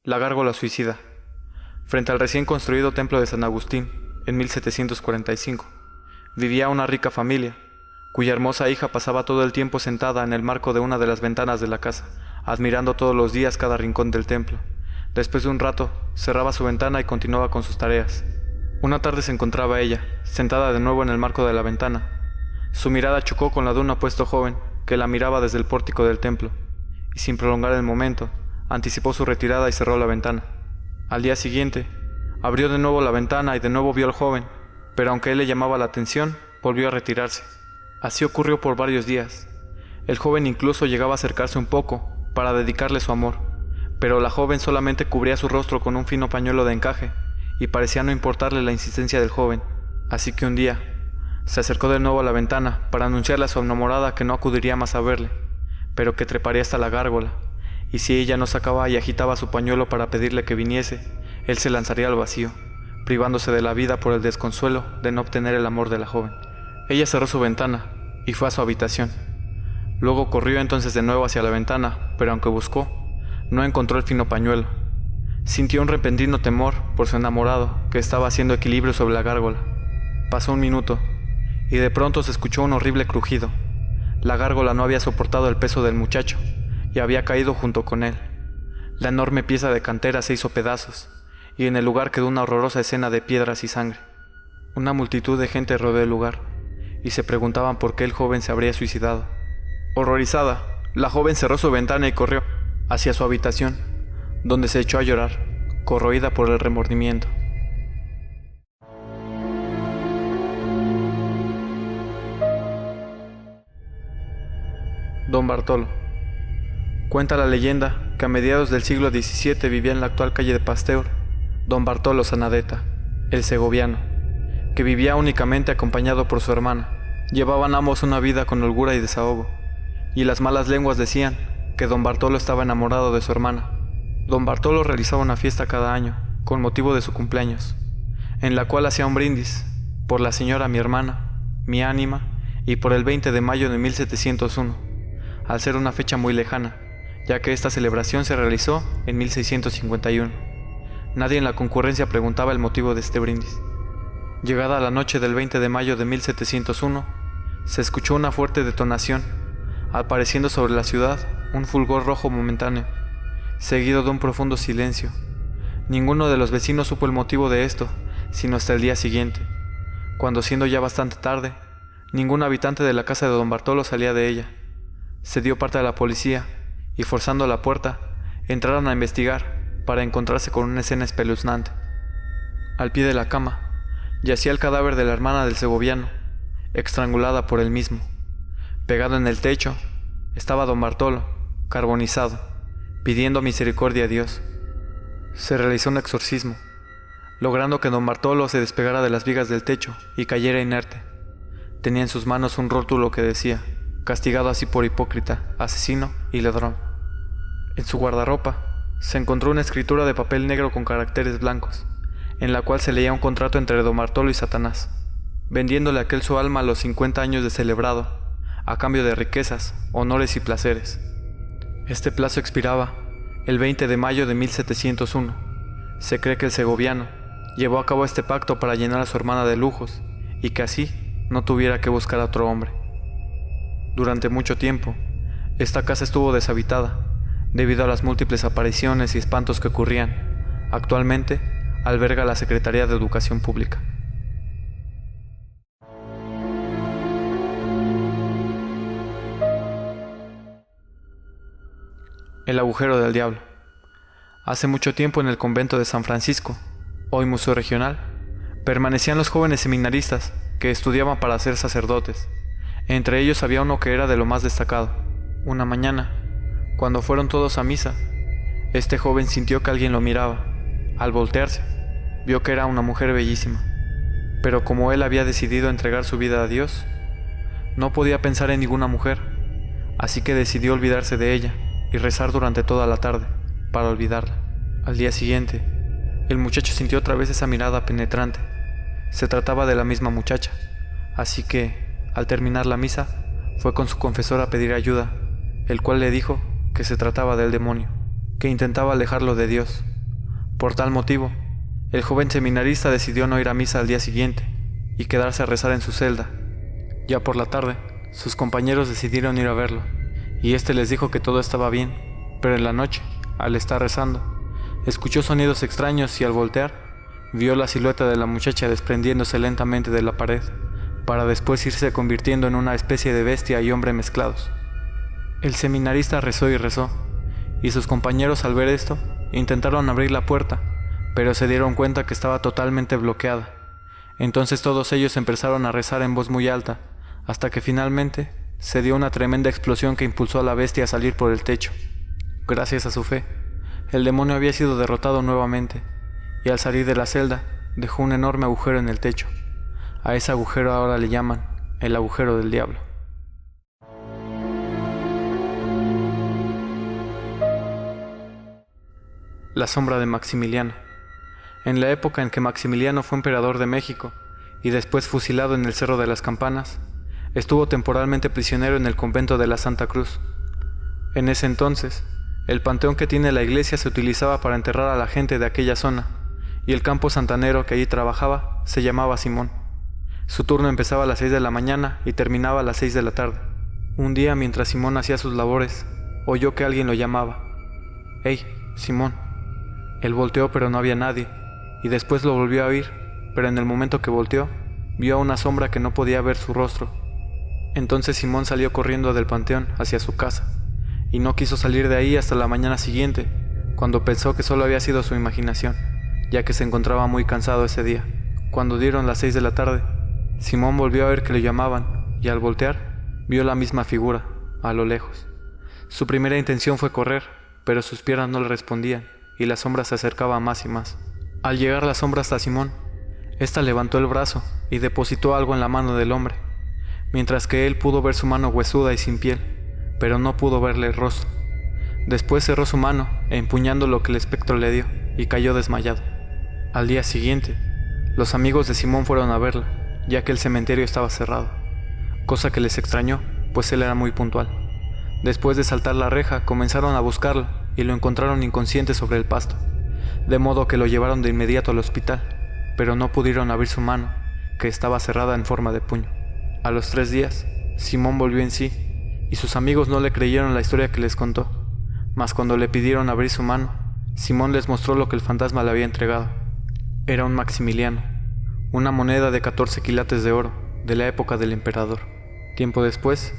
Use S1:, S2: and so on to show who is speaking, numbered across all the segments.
S1: La gárgola suicida. Frente al recién construido templo de San Agustín, en 1745, vivía una rica familia, cuya hermosa hija pasaba todo el tiempo sentada en el marco de una de las ventanas de la casa, admirando todos los días cada rincón del templo. Después de un rato, cerraba su ventana y continuaba con sus tareas. Una tarde se encontraba ella, sentada de nuevo en el marco de la ventana. Su mirada chocó con la de un apuesto joven que la miraba desde el pórtico del templo, y sin prolongar el momento, anticipó su retirada y cerró la ventana. Al día siguiente, abrió de nuevo la ventana y de nuevo vio al joven, pero aunque él le llamaba la atención, volvió a retirarse. Así ocurrió por varios días. El joven incluso llegaba a acercarse un poco para dedicarle su amor, pero la joven solamente cubría su rostro con un fino pañuelo de encaje y parecía no importarle la insistencia del joven. Así que un día, se acercó de nuevo a la ventana para anunciarle a su enamorada que no acudiría más a verle, pero que treparía hasta la gárgola, y si ella no sacaba y agitaba su pañuelo para pedirle que viniese, él se lanzaría al vacío, privándose de la vida por el desconsuelo de no obtener el amor de la joven. Ella cerró su ventana y fue a su habitación. Luego corrió entonces de nuevo hacia la ventana, pero aunque buscó, no encontró el fino pañuelo. Sintió un repentino temor por su enamorado, que estaba haciendo equilibrio sobre la gárgola. Pasó un minuto, y de pronto se escuchó un horrible crujido. La gárgola no había soportado el peso del muchacho, y había caído junto con él. La enorme pieza de cantera se hizo pedazos, y en el lugar quedó una horrorosa escena de piedras y sangre. Una multitud de gente rodeó el lugar, y se preguntaban por qué el joven se habría suicidado. Horrorizada, la joven cerró su ventana y corrió hacia su habitación, donde se echó a llorar, corroída por el remordimiento. Don Bartolo. Cuenta la leyenda que a mediados del siglo XVII vivía en la actual calle de Pasteur Don Bartolo Zanadeta, el segoviano, que vivía únicamente acompañado por su hermana. Llevaban ambos una vida con holgura y desahogo, y las malas lenguas decían que Don Bartolo estaba enamorado de su hermana. Don Bartolo realizaba una fiesta cada año, con motivo de su cumpleaños, en la cual hacía un brindis por la señora mi hermana, mi ánima, y por el 20 de mayo de 1701, al ser una fecha muy lejana, ya que esta celebración se realizó en 1651. Nadie en la concurrencia preguntaba el motivo de este brindis. Llegada la noche del 20 de mayo de 1701, se escuchó una fuerte detonación, apareciendo sobre la ciudad un fulgor rojo momentáneo, seguido de un profundo silencio. Ninguno de los vecinos supo el motivo de esto, sino hasta el día siguiente, cuando, siendo ya bastante tarde, ningún habitante de la casa de Don Bartolo salía de ella. Se dio parte a la policía, y forzando la puerta, entraron a investigar para encontrarse con una escena espeluznante. Al pie de la cama yacía el cadáver de la hermana del segoviano, estrangulada por él mismo. Pegado en el techo estaba Don Bartolo, carbonizado, pidiendo misericordia a Dios. Se realizó un exorcismo, logrando que Don Bartolo se despegara de las vigas del techo y cayera inerte. Tenía en sus manos un rótulo que decía: castigado así por hipócrita, asesino y ladrón. En su guardarropa se encontró una escritura de papel negro con caracteres blancos, en la cual se leía un contrato entre Don Bartolo y Satanás, vendiéndole a aquel su alma a los 50 años de celebrado, a cambio de riquezas, honores y placeres. Este plazo expiraba el 20 de mayo de 1701. Se cree que el segoviano llevó a cabo este pacto para llenar a su hermana de lujos, y que así no tuviera que buscar a otro hombre. Durante mucho tiempo, esta casa estuvo deshabitada, debido a las múltiples apariciones y espantos que ocurrían. Actualmente, alberga la Secretaría de Educación Pública. El agujero del diablo. Hace mucho tiempo, en el convento de San Francisco, hoy Museo Regional, permanecían los jóvenes seminaristas que estudiaban para ser sacerdotes. Entre ellos había uno que era de lo más destacado. Una mañana, cuando fueron todos a misa, este joven sintió que alguien lo miraba. Al voltearse, vio que era una mujer bellísima, pero como él había decidido entregar su vida a Dios, no podía pensar en ninguna mujer, así que decidió olvidarse de ella y rezar durante toda la tarde para olvidarla. Al día siguiente, el muchacho sintió otra vez esa mirada penetrante. Se trataba de la misma muchacha, así que, al terminar la misa, fue con su confesor a pedir ayuda, el cual le dijo que se trataba del demonio, que intentaba alejarlo de Dios. Por tal motivo, el joven seminarista decidió no ir a misa al día siguiente y quedarse a rezar en su celda. Ya por la tarde, sus compañeros decidieron ir a verlo, y éste les dijo que todo estaba bien, pero en la noche, al estar rezando, escuchó sonidos extraños y al voltear, vio la silueta de la muchacha desprendiéndose lentamente de la pared, para después irse convirtiendo en una especie de bestia y hombre mezclados. El seminarista rezó y rezó, y sus compañeros al ver esto, intentaron abrir la puerta, pero se dieron cuenta que estaba totalmente bloqueada. Entonces todos ellos empezaron a rezar en voz muy alta, hasta que finalmente se dio una tremenda explosión que impulsó a la bestia a salir por el techo. Gracias a su fe, el demonio había sido derrotado nuevamente, y al salir de la celda, dejó un enorme agujero en el techo. A ese agujero ahora le llaman el agujero del diablo. La sombra de Maximiliano. En la época en que Maximiliano fue emperador de México y después fusilado en el Cerro de las Campanas, estuvo temporalmente prisionero en el convento de la Santa Cruz. En ese entonces, el panteón que tiene la iglesia se utilizaba para enterrar a la gente de aquella zona, y el campo santanero que allí trabajaba se llamaba Simón. Su turno empezaba a las 6 de la mañana y terminaba a las 6 de la tarde. Un día, mientras Simón hacía sus labores, oyó que alguien lo llamaba. «¡Hey, Simón!». Él volteó, pero no había nadie, y después lo volvió a oír, pero en el momento que volteó, vio a una sombra que no podía ver su rostro. Entonces Simón salió corriendo del panteón hacia su casa, y no quiso salir de ahí hasta la mañana siguiente, cuando pensó que solo había sido su imaginación, ya que se encontraba muy cansado ese día. Cuando dieron las 6 de la tarde, Simón volvió a ver que le llamaban, y al voltear, vio la misma figura, a lo lejos. Su primera intención fue correr, pero sus piernas no le respondían, y la sombra se acercaba más y más. Al llegar la sombra hasta Simón, ésta levantó el brazo y depositó algo en la mano del hombre, mientras que él pudo ver su mano huesuda y sin piel, pero no pudo verle el rostro. Después cerró su mano, empuñando lo que el espectro le dio, y cayó desmayado. Al día siguiente, los amigos de Simón fueron a verla, ya que el cementerio estaba cerrado, cosa que les extrañó, pues él era muy puntual. Después de saltar la reja, comenzaron a buscarlo, y lo encontraron inconsciente sobre el pasto, de modo que lo llevaron de inmediato al hospital, pero no pudieron abrir su mano, que estaba cerrada en forma de puño. A los 3 días, Simón volvió en sí, y sus amigos no le creyeron la historia que les contó, mas cuando le pidieron abrir su mano, Simón les mostró lo que el fantasma le había entregado. Era un Maximiliano, una moneda de 14 quilates de oro, de la época del emperador. Tiempo después,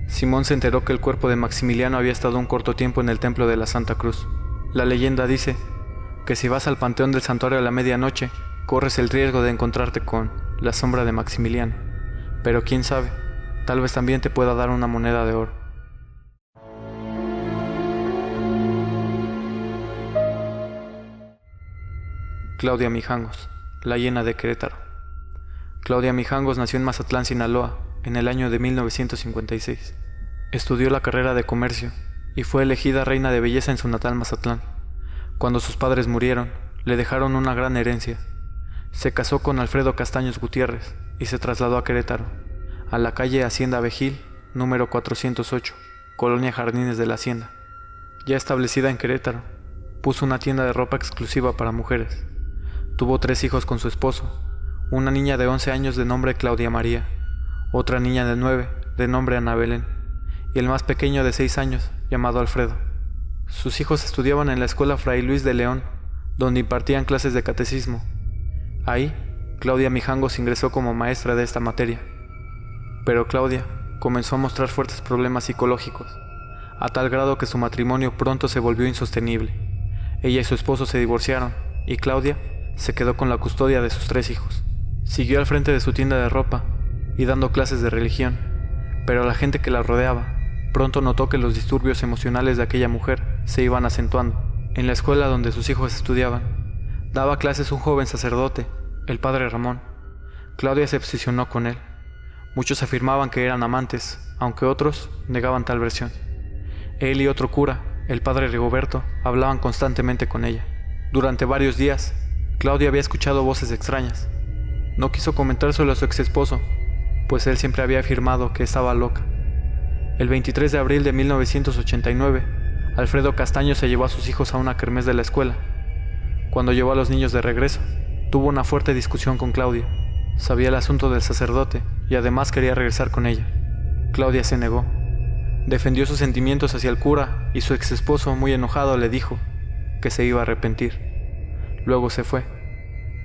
S1: Simón se enteró que el cuerpo de Maximiliano había estado un corto tiempo en el templo de la Santa Cruz. La leyenda dice que si vas al panteón del santuario a la medianoche, corres el riesgo de encontrarte con la sombra de Maximiliano. Pero quién sabe, tal vez también te pueda dar una moneda de oro. Claudia Mijangos, la hiena de Querétaro. Claudia Mijangos nació en Mazatlán, Sinaloa, en el año de 1956. Estudió la carrera de comercio y fue elegida reina de belleza en su natal Mazatlán. Cuando sus padres murieron, le dejaron una gran herencia. Se casó con Alfredo Castaños Gutiérrez y se trasladó a Querétaro, a la calle Hacienda Vejil, número 408, Colonia Jardines de la Hacienda. Ya establecida en Querétaro, puso una tienda de ropa exclusiva para mujeres. Tuvo 3 hijos con su esposo, una niña de 11 años de nombre Claudia María, otra niña de 9 de nombre Ana Belén, y el más pequeño de 6 años, llamado Alfredo. Sus hijos estudiaban en la escuela Fray Luis de León, donde impartían clases de catecismo. Ahí, Claudia Mijangos ingresó como maestra de esta materia. Pero Claudia comenzó a mostrar fuertes problemas psicológicos, a tal grado que su matrimonio pronto se volvió insostenible. Ella y su esposo se divorciaron, y Claudia se quedó con la custodia de sus 3 hijos. Siguió al frente de su tienda de ropa y dando clases de religión, pero la gente que la rodeaba pronto notó que los disturbios emocionales de aquella mujer se iban acentuando. En la escuela donde sus hijos estudiaban, daba clases un joven sacerdote, el padre Ramón. Claudia se obsesionó con él. Muchos afirmaban que eran amantes, aunque otros negaban tal versión. Él y otro cura, el padre Rigoberto, hablaban constantemente con ella. Durante varios días, Claudia había escuchado voces extrañas. No quiso comentárselo a su ex esposo, pues él siempre había afirmado que estaba loca. El 23 de abril de 1989, Alfredo Castaño se llevó a sus hijos a una kermés de la escuela. Cuando llevó a los niños de regreso, tuvo una fuerte discusión con Claudia. Sabía el asunto del sacerdote y además quería regresar con ella. Claudia se negó. Defendió sus sentimientos hacia el cura y su ex esposo, muy enojado, le dijo que se iba a arrepentir. Luego se fue.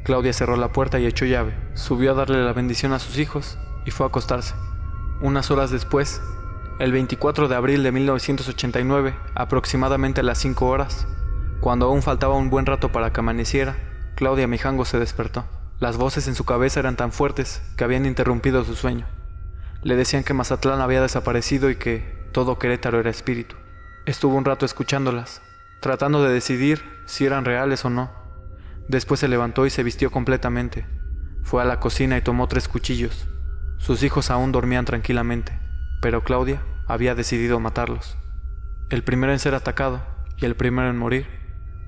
S1: Claudia cerró la puerta y echó llave. Subió a darle la bendición a sus hijos y fue a acostarse. Unas horas después, el 24 de abril de 1989, aproximadamente a las 5 horas, cuando aún faltaba un buen rato para que amaneciera, Claudia Mijangos se despertó. Las voces en su cabeza eran tan fuertes que habían interrumpido su sueño. Le decían que Mazatlán había desaparecido y que todo Querétaro era espíritu. Estuvo un rato escuchándolas, tratando de decidir si eran reales o no. Después se levantó y se vistió completamente. Fue a la cocina y tomó 3 cuchillos. Sus hijos aún dormían tranquilamente, pero Claudia había decidido matarlos. El primero en ser atacado y el primero en morir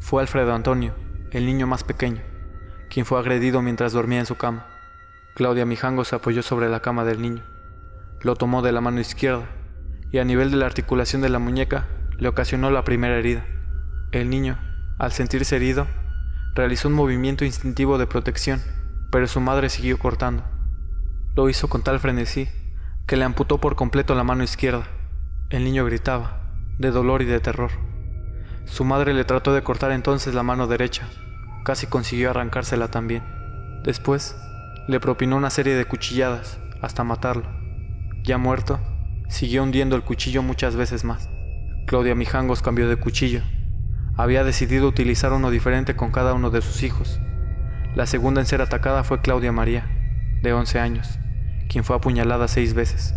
S1: fue Alfredo Antonio, el niño más pequeño, quien fue agredido mientras dormía en su cama. Claudia Mijangos se apoyó sobre la cama del niño. Lo tomó de la mano izquierda y a nivel de la articulación de la muñeca le ocasionó la primera herida. El niño, al sentirse herido, realizó un movimiento instintivo de protección, pero su madre siguió cortando. Lo hizo con tal frenesí que le amputó por completo la mano izquierda. El niño gritaba, de dolor y de terror. Su madre le trató de cortar entonces la mano derecha. Casi consiguió arrancársela también. Después, le propinó una serie de cuchilladas hasta matarlo. Ya muerto, siguió hundiendo el cuchillo muchas veces más. Claudia Mijangos cambió de cuchillo. Había decidido utilizar uno diferente con cada uno de sus hijos. La segunda en ser atacada fue Claudia María, de 11 años, quien fue apuñalada 6 veces.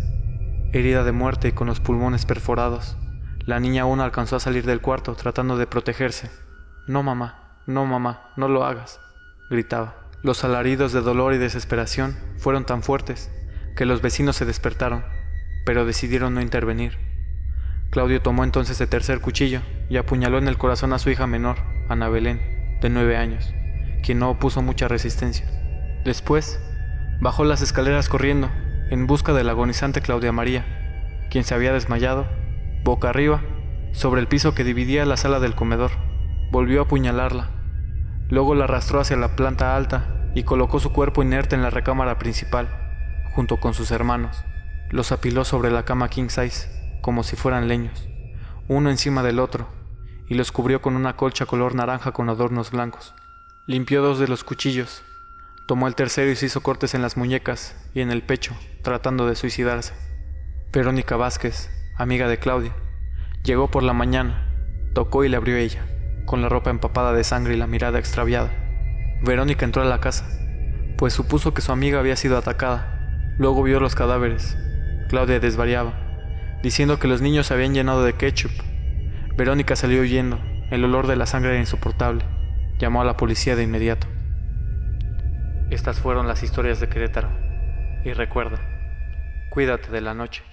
S1: Herida de muerte y con los pulmones perforados, la niña aún alcanzó a salir del cuarto tratando de protegerse. No mamá, no lo hagas, gritaba. Los alaridos de dolor y desesperación fueron tan fuertes que los vecinos se despertaron, pero decidieron no intervenir. Claudio tomó entonces el tercer cuchillo y apuñaló en el corazón a su hija menor, Ana Belén, de 9 años, quien no opuso mucha resistencia. Después, bajó las escaleras corriendo, en busca de la agonizante Claudia María, quien se había desmayado, boca arriba, sobre el piso que dividía la sala del comedor. Volvió a apuñalarla. Luego la arrastró hacia la planta alta y colocó su cuerpo inerte en la recámara principal, junto con sus hermanos. Los apiló sobre la cama king size, como si fueran leños, uno encima del otro, y los cubrió con una colcha color naranja con adornos blancos. Limpió 2 de los cuchillos, tomó el tercero y se hizo cortes en las muñecas y en el pecho, tratando de suicidarse. Verónica Vázquez, amiga de Claudia, llegó por la mañana, tocó y le abrió ella, con la ropa empapada de sangre y la mirada extraviada. Verónica entró a la casa, pues supuso que su amiga había sido atacada. Luego vio los cadáveres. Claudia desvariaba, diciendo que los niños se habían llenado de ketchup. Verónica salió huyendo, el olor de la sangre era insoportable. Llamó a la policía de inmediato. Estas fueron las historias de Querétaro. Y recuerda, cuídate de la noche.